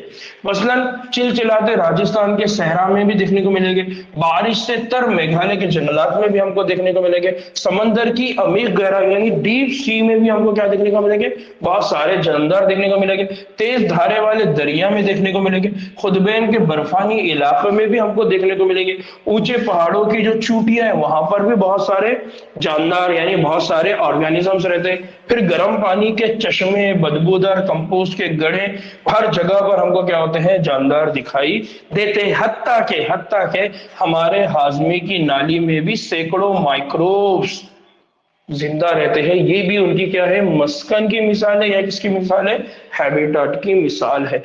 मसलन चिलचिलाते राजस्थान के सहरा में भी देखने को मिलेंगे, बारिश से तर मेघालय के जंगलात में भी हमको देखने को मिलेंगे, समंदर की अमीर गहराई यानी डीप सी में भी हमको क्या देखने को मिलेंगे, बहुत सारे जानदार देखने को मिलेंगे, तेज धारे वाले दरिया में देखने को मिलेंगे, खुदबैन के बर्फानी इलाके में भी हमको देखने को मिलेंगे, ऊंचे पहाड़ों की जो चूटियां हैं वहां पर भी बहुत सारे जानदार यानी बहुत सारे ऑर्गेनिजम्स रहते हैं। फिर गर्म पानी के चश्मे, बदबूदार कंपोस्ट के गड्ढे, हर जगह पर हमको क्या होते हैं, जानदार दिखाई देते हैं। हत्ता के हमारे हाजमे की नाली में भी सैकड़ों माइक्रोब्स जिंदा रहते हैं। ये भी उनकी क्या है, मस्कन की मिसाल है या किसकी मिसाल है, हैबिटाट की मिसाल है।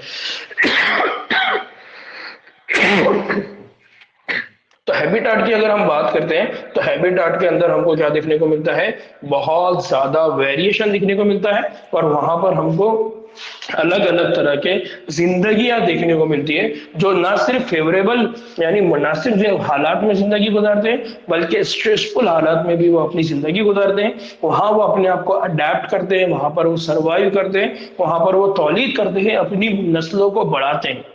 तो हैबिटाट की अगर हम बात करते हैं तो हैबिटाट के अंदर हमको क्या देखने को मिलता है, बहुत ज्यादा वेरिएशन दिखने को मिलता है और वहां पर हमको अलग अलग तरह के जिंदगियां देखने को मिलती है, जो ना सिर्फ फेवरेबल यानी मुनासिब हालात में जिंदगी गुजारते हैं बल्कि स्ट्रेसफुल हालात में भी वो अपनी जिंदगी गुजारते हैं। वहां वो अपने आप को अडेप्ट करते हैं, वहां पर वो सर्वाइव करते हैं, वहां पर वो तौलीद करते हैं, अपनी नस्लों को बढ़ाते हैं।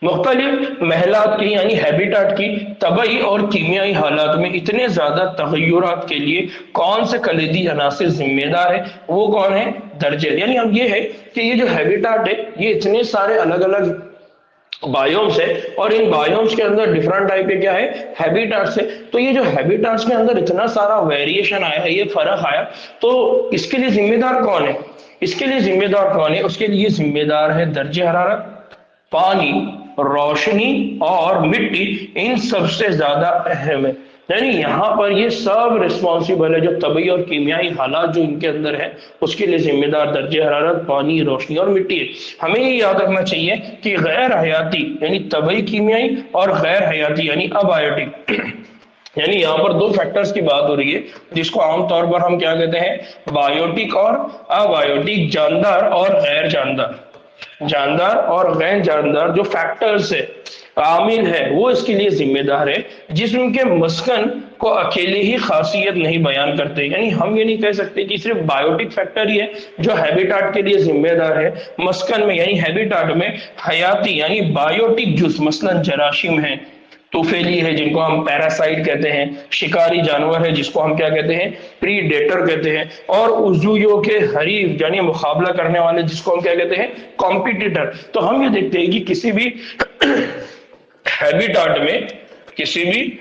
मुख्तलिफ महलात की यानी हैबिटाट की तबई और कीमियाई हालात में इतने ज्यादा तगय्युरात के लिए कौन से कलीदी अनासिर जिम्मेदार है, वो कौन है, दर्जे। यानी हम ये है कि ये जो हैबिटाट है ये इतने सारे अलग अलग बायोम्स है और इन बायोम्स के अंदर डिफरेंट टाइप के क्या है, हैबिटाट्स है। तो ये जो हैबिटाट्स के अंदर इतना सारा वेरिएशन आया, ये फर्क आया, तो इसके लिए जिम्मेदार कौन है, इसके लिए जिम्मेदार कौन है, उसके लिए जिम्मेदार है दर्जे हरारत, पानी, रोशनी और मिट्टी। इन सबसे ज्यादा अहम है, यानी यहाँ पर ये सब रिस्पॉन्सिबल है, जो तबई और कीमियाई हालात जो इनके अंदर है उसके लिए जिम्मेदार दर्जे हरारत, पानी, रोशनी और मिट्टी है। हमें ये याद रखना चाहिए कि गैर हयाती यानी तबई कीमियाई और गैर हयाती यानी अबायोटिक यानी यहाँ पर दो फैक्टर्स की बात हो रही है जिसको आमतौर पर हम क्या कहते हैं, बायोटिक और अबायोटिक, जानदार और गैर जानदार। जानदार और गैर जानदार जो फैक्टर्स है, आमिल है, वो इसके लिए जिम्मेदार है। जिस्म के मस्कन को अकेले ही खासियत नहीं बयान करते, यानी हम ये नहीं कह सकते कि सिर्फ बायोटिक फैक्टर ही है जो हैबिटाट के लिए जिम्मेदार है। मस्कन में यानी हैबिटाट में हयाती यानी बायोटिक जुज़ मसलन जराशीम है, तूफेली है जिनको हम पैरासाइट कहते हैं, शिकारी जानवर है जिसको हम क्या कहते हैं, प्रीडेटर कहते हैं, और उज़ुयों के हरीफ यानी मुकाबला करने वाले जिसको हम क्या कहते हैं, कॉम्पिटिटर। तो हम ये देखते हैं कि किसी भी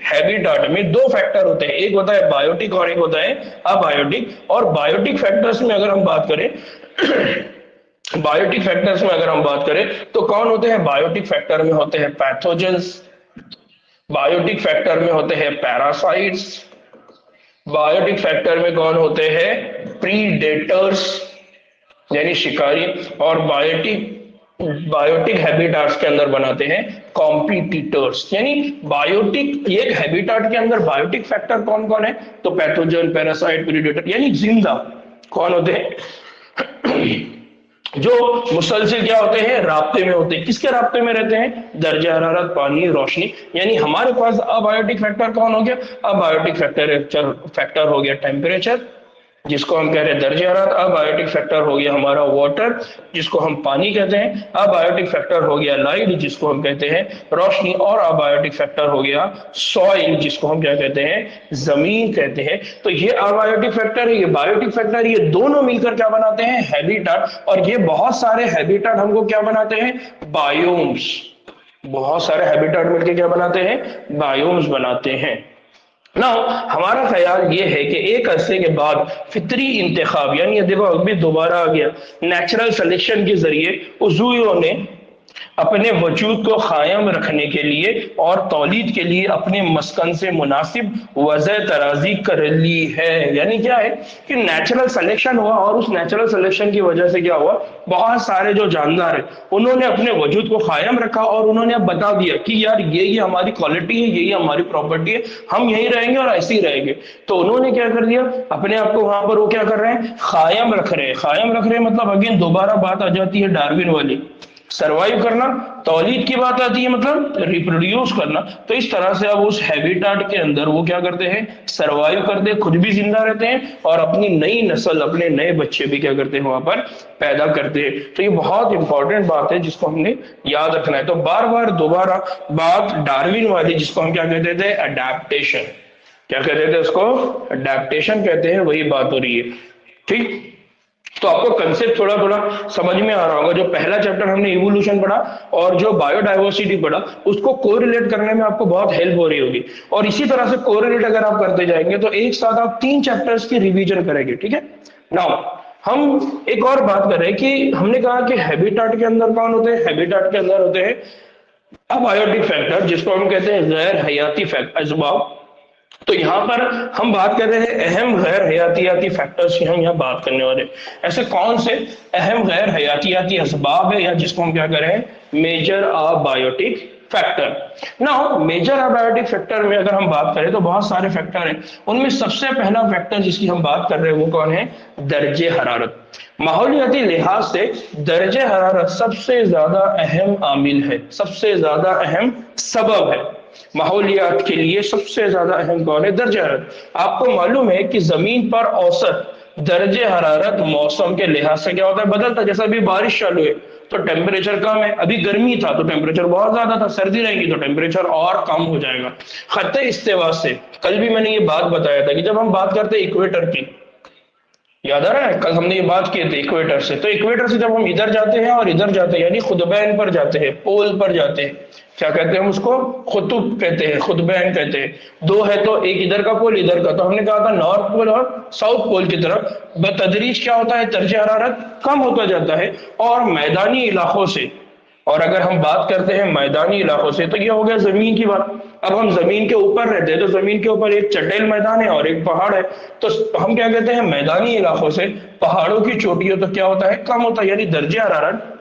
हैबिटाट में दो फैक्टर होते हैं, एक होता है बायोटिक और एक होता है अबायोटिक। और बायोटिक फैक्टर्स में अगर हम बात करें बायोटिक फैक्टर्स में अगर हम बात करें तो कौन होते हैं, बायोटिक फैक्टर में होते हैं पैथोजेंस, बायोटिक फैक्टर में होते हैं पैरासाइट्स, बायोटिक फैक्टर में कौन होते हैं, प्रीडेटर्स यानी शिकारी, और बायोटिक हैबिटाट्स के अंदर बनाते हैं कॉम्पिटिटर्स। यानी बायोटिक एक हैबिटाट के अंदर बायोटिक फैक्टर कौन कौन है, तो पैथोजन, पैरासाइट, प्रीडेटर यानी जिंदा कौन होते हैं, जो मुसलसिल क्या होते हैं, राब्ते में होते हैं। किसके राब्ते में रहते हैं, दर्जा हरारत, पानी, रोशनी। यानी हमारे पास अबायोटिक फैक्टर कौन हो गया, अबायोटिक फैक्टर हो गया टेम्परेचर जिसको हम कह रहे हैं दर्जा हरारत, अबायोटिक फैक्टर हो गया हमारा वाटर जिसको हम पानी कहते हैं, अबायोटिक फैक्टर हो गया लाइट जिसको हम कहते हैं रोशनी, और अबायोटिक फैक्टर हो गया सॉइल जिसको हम क्या कहते हैं, जमीन कहते हैं। तो ये अबायोटिक फैक्टर है, ये बायोटिक फैक्टर, ये दोनों मिलकर क्या बनाते हैं, हैबिटाट। और ये बहुत सारे हैबिटाट हमको क्या बनाते हैं, बायोम्स। बहुत सारे हैबिटाट मिलकर क्या बनाते हैं, बायोम्स बनाते हैं। ना हमारा ख्याल ये है कि एक अरसे के बाद फितरी इंतखाब यानी देखो अभी दोबारा आ गया, नेचुरल सिलेक्शन के जरिए उज़ुयों ने अपने वजूद को कायम रखने के लिए और तौलीद के लिए अपने मस्कन से मुनासिब वजह तराजी कर ली है। यानी क्या है कि नेचुरल सिलेक्शन हुआ और उस नेचुरल सिलेक्शन की वजह से क्या हुआ, बहुत सारे जो जानदार है उन्होंने अपने वजूद को कायम रखा और उन्होंने अब बता दिया कि यार ये हमारी क्वालिटी है, यही हमारी प्रॉपर्टी है, हम यही रहेंगे और ऐसे ही रहेंगे। तो उन्होंने क्या कर दिया, अपने आप को वहां पर वो क्या कर रहे हैं, कायम रख रहे हैं। कायम रख रहे हैं मतलब अगेन दोबारा बात आ जाती है डार्विन वाली, सरवाइव करना, तौलीद की बात आती है मतलब रिप्रोड्यूस करना। तो इस तरह से अब उस हैबिटाट के अंदर वो क्या करते हैं, सरवाइव करते हैं, खुद भी जिंदा रहते हैं और अपनी नई नस्ल, अपने नए बच्चे भी क्या करते हैं वहां पर पैदा करते हैं। तो ये बहुत इंपॉर्टेंट बात है जिसको हमने याद रखना है। तो बार बार दोबारा बात डार्विन वाली जिसको हम क्या कहते थे, अडेप्टेशन, क्या कहते थे उसको, अडेप्टेशन कहते हैं, वही बात हो रही है। ठीक, तो आपको कंसेप्ट थोड़ा थोड़ा समझ में आ रहा होगा। जो पहला चैप्टर हमने इवोल्यूशन पढ़ा और जो बायोडाइवर्सिटी पढ़ा, उसको कोरिलेट करने में आपको बहुत हेल्प हो रही होगी। और इसी तरह से कोरिलेट अगर आप करते जाएंगे तो एक साथ आप 3 चैप्टर्स की रिवीजन करेंगे, ठीक है। नाउ हम एक और बात कर रहे हैं कि हमने कहा कि हैबिटाट के अंदर कौन होते हैं, हैबिटाट के अंदर होते हैं अबायोटिक फैक्टर, जिसको हम कहते हैं गैर हयाती फैक्टर असबाब। तो यहाँ पर हम बात कर रहे हैं अहम गैर हयातियाती फैक्टर्स की, हम यहाँ बात करने वाले ऐसे कौन से अहम गैर हयातियाती असबाब है, या जिसको हम क्या करें major abiotic factor. Now major abiotic factor में अगर हम बात करें तो बहुत सारे फैक्टर हैं। उनमें सबसे पहला फैक्टर जिसकी हम बात कर रहे हैं वो कौन है, दर्जे हरारत। माहौलियाती लिहाज से दर्जे हरारत सबसे ज्यादा अहम आमिल है, सबसे ज्यादा अहम सबब है। माहौलियात के लिए सबसे ज्यादा अहम कौन है, दर्जे हरारत। आपको मालूम है कि जमीन पर औसत दर्जे हरारत मौसम के लिहाज से क्या होता है, बदलता है। जैसा अभी बारिश चालू है तो टेम्परेचर कम है, अभी गर्मी था तो टेम्परेचर बहुत ज्यादा था, सर्दी रहेगी तो टेम्परेचर और कम हो जाएगा। खत्ते इस्तेवा से कल भी मैंने ये बात बताया था कि जब हम बात करते हैं इक्वेटर की, याद आ रहा है कल हमने ये बात की थी इक्वेटर से, तो इक्वेटर से जब हम इधर जाते हैं और इधर जाते हैं यानी खुदबैन पर जाते हैं, पोल पर जाते हैं, क्या कहते हैं हम उसको, खुतुब कहते हैं, खुदबैन कहते हैं। दो है तो एक इधर का पोल इधर का, तो हमने कहा था नॉर्थ पोल और साउथ पोल की तरफ बतदरीज क्या होता है, दर्जे हरारत कम होता जाता है। और मैदानी इलाकों से, और अगर हम बात करते हैं मैदानी इलाकों से तो ये हो गया जमीन की बात। अब हम जमीन के ऊपर रहते हैं तो जमीन के ऊपर एक चटेल मैदान है और एक पहाड़ है, तो हम क्या कहते हैं मैदानी इलाकों से पहाड़ों की चोटियों तो क्या होता है, कम होता है, यानी दर्जे हरारत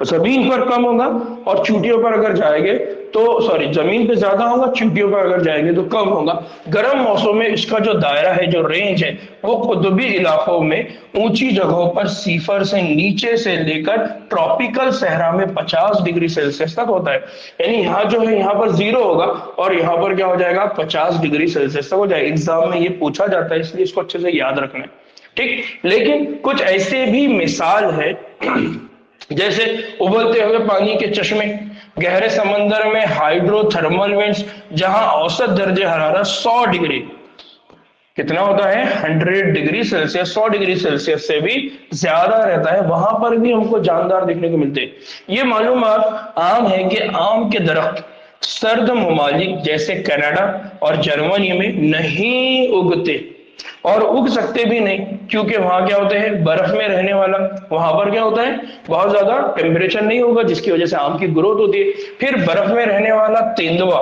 जमीन पर कम होगा और चोटियों पर अगर जाएंगे तो सॉरी जमीन पे ज्यादा होगा, चोटियों पर अगर जाएंगे तो कम होगा। गर्म मौसम में इसका जो दायरा है, जो रेंज है, वो कुतुबी इलाकों में ऊंची जगहों पर सिफर से नीचे से लेकर ट्रॉपिकल सहरा में 50 डिग्री सेल्सियस तक होता है। यानी यहाँ जो है यहाँ पर 0 होगा और यहाँ पर क्या हो जाएगा 50 डिग्री सेल्सियस तक हो जाएगा। एग्जाम में ये पूछा जाता है इसलिए इसको अच्छे से याद रखना है, ठीक। लेकिन कुछ ऐसे भी मिसाल है जैसे उबलते हुए पानी के चश्मे, गहरे समंदर में हाइड्रोथर्मल वेंट्स, जहां औसत दर्जे हरारत 100 डिग्री कितना होता है 100 डिग्री सेल्सियस, 100 डिग्री सेल्सियस से भी ज्यादा रहता है, वहां पर भी हमको जानदार देखने को मिलते हैं। ये मालूमात आम है कि आम के दरख्त सर्द ममालिक जैसे कनाडा और जर्मनी में नहीं उगते, और उग सकते भी नहीं क्योंकि वहां क्या होते हैं बर्फ में रहने वाला, वहां पर क्या होता है बहुत ज्यादा टेम्परेचर नहीं होगा जिसकी वजह से आम की ग्रोथ होती है। फिर बर्फ में रहने वाला तेंदुआ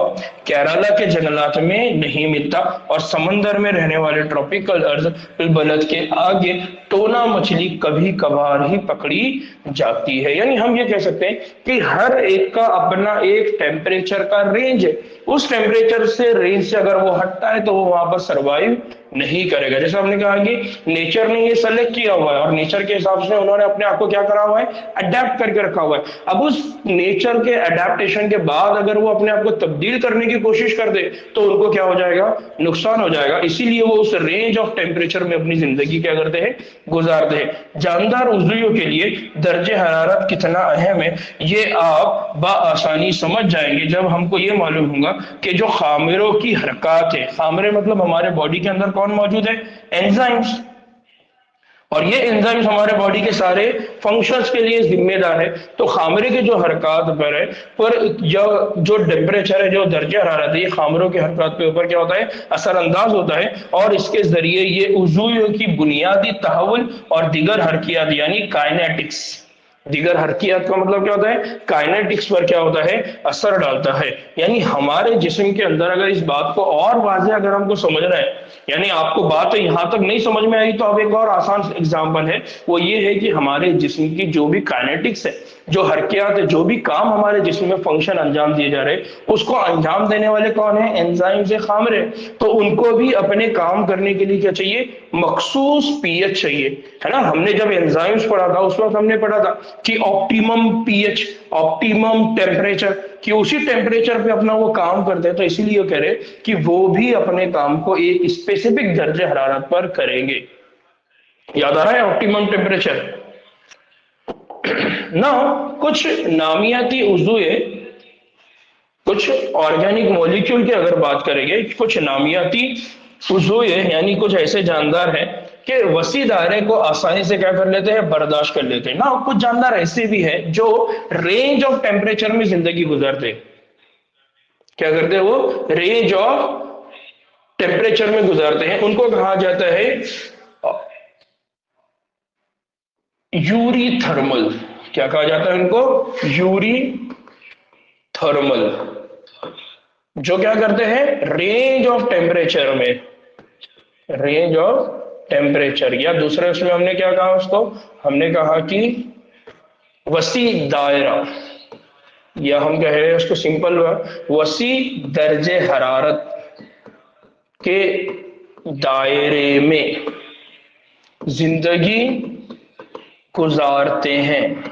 केरला के जंगलात में नहीं मिलता, और समंदर में रहने वाले ट्रॉपिकल अर्ज बलद के आगे टोना मछली कभी कभार ही पकड़ी जाती है। यानी हम ये कह सकते हैं कि हर एक का अपना एक टेम्परेचर का रेंज है, उस टेम्परेचर से रेंज से अगर वो हटता है तो वो वहां पर सर्वाइव नहीं करेगा। जैसे हमने कहा कि नेचर ने ये सेलेक्ट किया हुआ है और नेचर के हिसाब से उन्होंने अपने आप को क्या करा हुआ है, अडेप्ट करके रखा हुआ है। अब उस नेचर के अडेप्टेशन के बाद अगर वो अपने आप को तब्दील करने की कोशिश कर दे तो उनको क्या हो जाएगा, नुकसान हो जाएगा। इसीलिए वो उस रेंज ऑफ टेम्परेचर में अपनी जिंदगी क्या करते हैं, गुजारते हैं। जानदार उज़्वियों के लिए दर्जे हरारत कितना अहम है ये आप बआसानी समझ जाएंगे जब हमको ये मालूम होगा कि जो खामिरों की हरकत है, खामिरे मतलब हमारे बॉडी के अंदर कौन मौजूद है, एंजाइम्स, और ये एंजाइम्स हमारे बॉडी के सारे फंक्शंस के लिए जिम्मेदार है। तो खामरे के जो हरकत पर है, पर जो टेम्परेचर है, जो दर्जा हरारत है, ये खामरों के हरकत के ऊपर क्या होता है, असरअंदाज होता है, और इसके जरिए ये उज़्वियों की बुनियादी तहव्वुल और दीगर हरकियात यानी काइनेटिक्स, दीगर हरकियात का मतलब क्या होता है, काइनेटिक्स पर क्या होता है, असर डालता है। यानी हमारे जिस्म के अंदर अगर इस बात को और वाज़ेह अगर हमको समझना है, यानी आपको बात यहां तक नहीं समझ में आई तो अब एक और आसान एग्जांपल है, वो ये है कि हमारे जिस्म की जो भी काइनेटिक्स है, जो हरकियात है, जो भी काम हमारे जिस्म में फंक्शन अंजाम दिए जा रहे हैं, उसको अंजाम देने वाले कौन है, एंजाइम से खामरे। तो उनको भी अपने काम करने के लिए क्या चाहिए, मखसूस पीएच चाहिए, है ना। हमने जब एंजाइम्स पढ़ा था उस वक्त हमने पढ़ा था कि ऑप्टिमम पीएच, ऑप्टिमम टेम्परेचर, कि उसी टेम्परेचर पे अपना वो काम करते हैं। तो इसीलिए कह रहे कि वो भी अपने काम को एक स्पेसिफिक दर्जे हरारत पर करेंगे। याद आ रहा है ऑप्टिमम टेम्परेचर ना। कुछ नामियाती उज़्वे, कुछ ऑर्गेनिक मॉलिक्यूल की अगर बात करेंगे, कुछ नामियाती उज़्वे यानी कुछ ऐसे जानदार हैं कि वसी दायरे को आसानी से क्या कर लेते हैं, बर्दाश्त कर लेते हैं ना। कुछ जानदार ऐसे भी है जो रेंज ऑफ टेम्परेचर में जिंदगी गुजारते हैं। क्या करते हैं वो, रेंज ऑफ टेम्परेचर में गुजारते हैं। उनको कहा जाता है यूरी थर्मल। क्या कहा जाता है उनको, यूरी थर्मल। जो क्या करते हैं, रेंज ऑफ टेम्परेचर में, रेंज ऑफ टेम्परेचर, या दूसरे उसमें हमने क्या कहा उसको, हमने कहा कि वसी दायरा, या हम कह रहे हैं उसको सिंपल वसी दर्जे हरारत के दायरे में जिंदगी गुजारते हैं,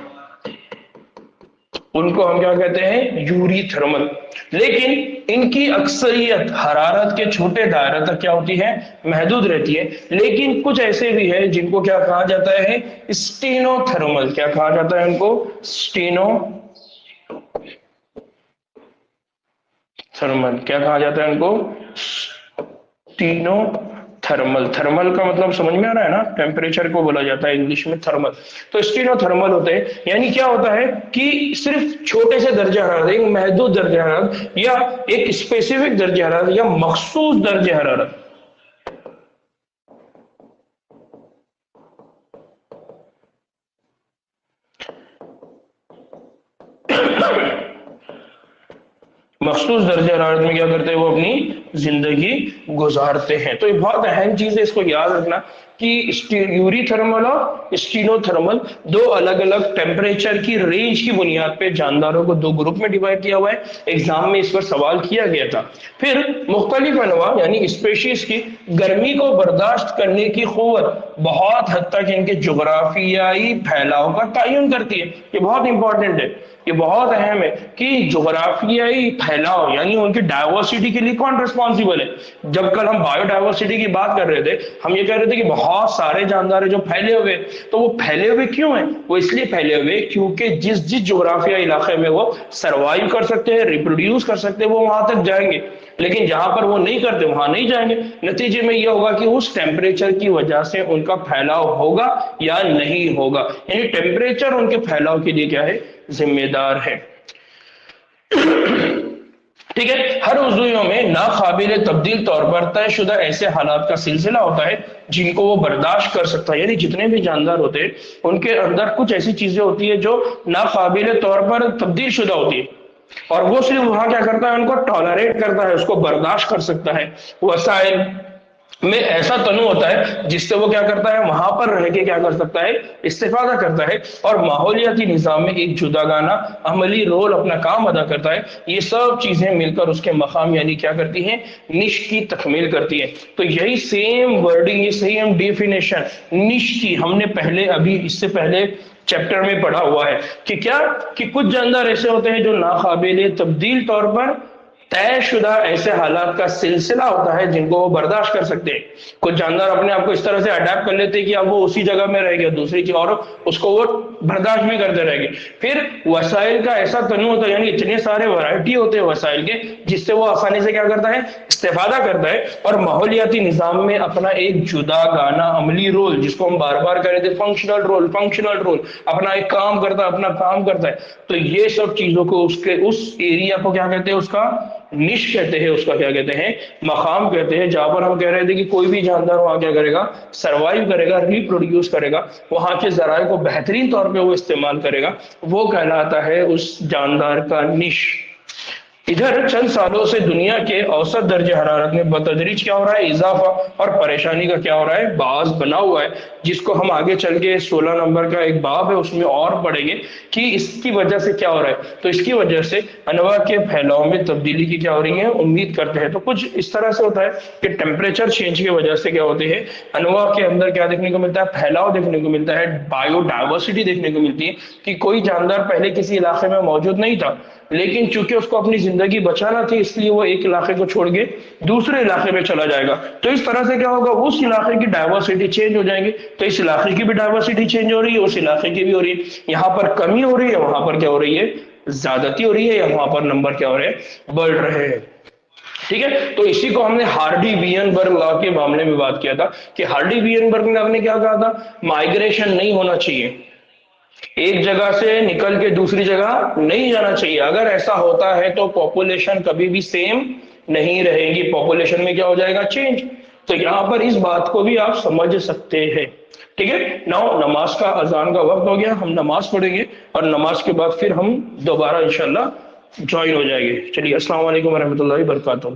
उनको हम क्या कहते हैं, यूरी थर्मल। लेकिन इनकी अक्सरियत हरारत के छोटे दायरे तक क्या होती है, महदूद रहती है। लेकिन कुछ ऐसे भी है जिनको क्या कहा जाता है, स्टेनोथर्मल। क्या कहा जाता है उनको, स्टेनोथर्मल। क्या कहा जाता है उनको, स्टेनोथर्मल। थर्मल का मतलब समझ में आ रहा है ना, टेम्परेचर को बोला जाता है इंग्लिश में थर्मल। तो स्टेनोथर्मल होते हैं, यानी क्या होता है कि सिर्फ छोटे से दर्जे हरारत, एक महदूद दर्जे हरारत या एक स्पेसिफिक दर्जे हरारत या मखसूस दर्जे हरारत, मखसूस दर्जे हरारत में क्या करते हैं, वो अपनी जिंदगी गुजारते हैं। तो ये बहुत अहम चीज है, इसको याद रखना कि यूरी थर्मल और स्टीनोथर्मल दो अलग अलग टेम्परेचर की रेंज की बुनियाद पे जानदारों को दो ग्रुप में डिवाइड किया हुआ है। एग्जाम में इस पर सवाल किया गया था। फिर मुख्तलिफ अनवा यानी स्पेशीज की गर्मी को बर्दाश्त करने की क़ुव्वत बहुत हद तक इनके जोग्राफियाई फैलाव का तयन करती है। ये बहुत इंपॉर्टेंट है, ये बहुत अहम है कि जोग्राफियाई फैलाव यानी उनकी डायवर्सिटी के लिए कौन रिस्पॉन्सिबल है। जब कल हम बायोडायवर्सिटी की बात कर रहे थे, हम ये कह रहे थे कि बहुत सारे जानदार है जो फैले हुए, तो वो फैले हुए क्यों हैं, वो इसलिए फैले हुए क्योंकि जिस जिस जोग्राफियाई इलाके में वो सरवाइव कर सकते हैं, रिप्रोड्यूस कर सकते हैं, वो वहां तक जाएंगे। लेकिन जहां पर वो नहीं करते वहां नहीं जाएंगे। नतीजे में यह होगा कि उस टेम्परेचर की वजह से उनका फैलाव होगा या नहीं होगा, यानी टेम्परेचर उनके फैलाव के लिए क्या है, जिम्मेदार है। ठीक है। हर उज़्वियों में नाकाबिल तब्दील तौर पर तयशुदा ऐसे हालात का सिलसिला होता है जिनको वो बर्दाश्त कर सकता है। यानी जितने भी जानदार होते हैं उनके अंदर कुछ ऐसी चीजें होती है जो नाकाबिल तौर पर तब्दील शुदा होती है, और वो सिर्फ वहां क्या करता है, उनको टॉलरेट करता है, उसको बर्दाश्त कर सकता है। वसाइल में ऐसा तनु होता है जिससे वो क्या करता है, वहां पर रह के क्या कर सकता है, इस्तेफादा करता है, और माहौलियाती निजाम में एक जुदागाना अमली रोल अपना काम अदा करता है। ये सब चीजें मिलकर उसके मकाम यानी क्या करती हैं, निश की तकमील करती है। तो यही सेम वर्डिंग, ये सेम डेफिनेशन निश की हमने पहले अभी इससे पहले चैप्टर में पढ़ा हुआ है कि क्या, कि कुछ जानदार ऐसे होते हैं जो नाकाबिल तब्दील तौर पर तयशुदा ऐसे हालात का सिलसिला होता है जिनको वो बर्दाश्त कर सकते हैं। कुछ जानदार अपने आप को इस तरह से अडेप्ट कर लेते हैं कि अब वो उसी जगह में रह गया, दूसरी चीज और उसको वो बर्दाश्त भी करते रहेंगे। फिर वसाइल का ऐसा तनु होता है, यानी इतने सारे वैरायटी होते हैं वसाइल के, जिससे वो आसानी से क्या करता है, इस्तेफादा करता है, और माहौलियाती निजाम में अपना एक जुदा गाना अमली रोल, जिसको हम बार बार कह रहे थे फंक्शनल रोल, फंक्शनल रोल, अपना एक काम करता है, अपना काम करता है। तो ये सब चीजों को उसके उस एरिया को क्या कहते हैं, उसका निश कहते हैं, उसका क्या कहते हैं, मकाम कहते हैं। जहां पर हम कह रहे थे कि कोई भी जानदार वहां क्या करेगा, सरवाइव करेगा, रिप्रोड्यूस करेगा, वहां के जराए को बेहतरीन तौर पे वो इस्तेमाल करेगा, वो कहलाता है उस जानदार का निश। इधर चंद सालों से दुनिया के औसत दर्जे हरारत में बतदरीज क्या हो रहा है, इजाफा, और परेशानी का क्या हो रहा है, बाज बना हुआ है, जिसको हम आगे चल के 16 नंबर का एक बाब है उसमें और पढ़ेंगे कि इसकी वजह से क्या हो रहा है। तो इसकी वजह से अनवा के फैलाव में तब्दीली की क्या हो रही है, उम्मीद करते हैं। तो कुछ इस तरह से होता है कि टेम्परेचर चेंज की वजह से क्या होते हैं, अनवा के अंदर क्या देखने को मिलता है, फैलाव देखने को मिलता है, बायोडाइवर्सिटी देखने को मिलती है कि कोई जानदार पहले किसी इलाके में मौजूद नहीं था, लेकिन चूंकि उसको अपनी जिंदगी बचाना थी इसलिए वो एक इलाके को छोड़ के दूसरे इलाके में चला जाएगा। तो इस तरह से क्या होगा, उस इलाके की डाइवर्सिटी चेंज हो जाएगी। तो इस इलाके की भी डाइवर्सिटी चेंज हो रही है, उस इलाके की भी हो रही है। यहाँ पर कमी हो रही है, वहां पर क्या हो रही है, ज्यादती हो रही है, या वहां पर नंबर क्या हो रहे हैं, बढ़ रहे हैं। ठीक है, तो इसी को हमने हार्डी वियनबर्ग लॉ के मामले में बात किया था कि हार्डी वियनबर्ग ने क्या कहा था, माइग्रेशन नहीं होना चाहिए, एक जगह से निकल के दूसरी जगह नहीं जाना चाहिए। अगर ऐसा होता है तो पॉपुलेशन कभी भी सेम नहीं रहेगी, पॉपुलेशन में क्या हो जाएगा, चेंज। तो यहां पर इस बात को भी आप समझ सकते हैं। ठीक है, नाउ नमाज का अजान का वक्त हो गया, हम नमाज पढ़ेंगे और नमाज के बाद फिर हम दोबारा इंशाल्लाह ज्वाइन हो जाएंगे। चलिए, अस्सलाम वालेकुम रहमतुल्लाहि व बरकातहू।